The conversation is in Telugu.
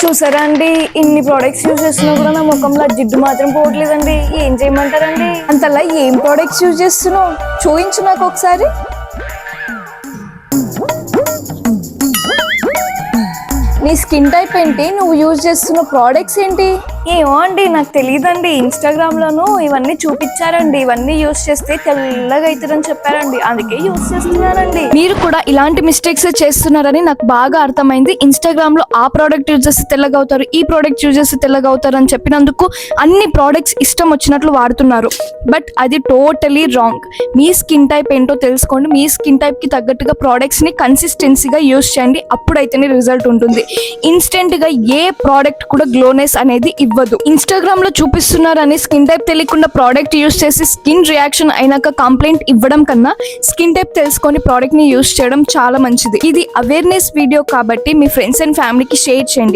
చూసారా అండి, ఇన్ని ప్రోడక్ట్స్ యూజ్ చేస్తున్నా కూడా నా ముఖంలో జిడ్డు మాత్రం పోవట్లేదండి. ఏం చేయమంటారండి? అంతలా ఏం ప్రోడక్ట్స్ యూజ్ చేస్తున్నావు చూపించు నాకు ఒకసారి. నీ స్కిన్ టైప్ ఏంటి, నువ్వు యూజ్ చేస్తున్న ప్రోడక్ట్స్ ఏంటి? ఏమో అండి, నాకు తెలియదండి. ఇన్స్టాగ్రామ్ లోను ఇవన్నీ చూపించారండి, ఇవన్నీ యూజ్ చేస్తే తెల్లగా అవుతుందని చెప్పారండి, అందుకే యూజ్ చేస్తున్నానండి. మీరు కూడా ఇలాంటి మిస్టేక్స్ చేస్తున్నారని నాకు బాగా అర్థమైంది. ఇన్స్టాగ్రామ్ లో ఆ ప్రోడక్ట్ యూజ్ చేస్తే తెల్లగా అవుతారు, ఈ ప్రోడక్ట్ యూజ్ చేస్తే తెల్లగా అవుతారు అని చెప్పినందుకు అన్ని ప్రోడక్ట్స్ ఇష్టం వచ్చినట్లు వాడుతున్నారు. బట్ అది టోటలీ రాంగ్. మీ స్కిన్ టైప్ ఏంటో తెలుసుకోండి, మీ స్కిన్ టైప్ కి తగ్గట్టుగా ప్రోడక్ట్స్ ని కన్సిస్టెన్సీగా యూజ్ చేయండి, అప్పుడైతేనే రిజల్ట్ ఉంటుంది. ఇన్స్టెంట్ గా ఏ ప్రోడక్ట్ కూడా గ్లోనెస్ అనేది ఇవ్వదు. ఇన్స్టాగ్రామ్ లో చూపిస్తున్నారని స్కిన్ టైప్ తెలియకుండా ప్రోడక్ట్ యూజ్ చేసి స్కిన్ రియాక్షన్ అయినాక కంప్లైంట్ ఇవ్వడం కన్నా స్కిన్ టైప్ తెలుసుకొని ప్రోడక్ట్ ని యూజ్ చేయడం చాలా మంచిది. ఇది అవేర్నెస్ వీడియో కాబట్టి మీ ఫ్రెండ్స్ అండ్ ఫ్యామిలీకి షేర్ చేయండి.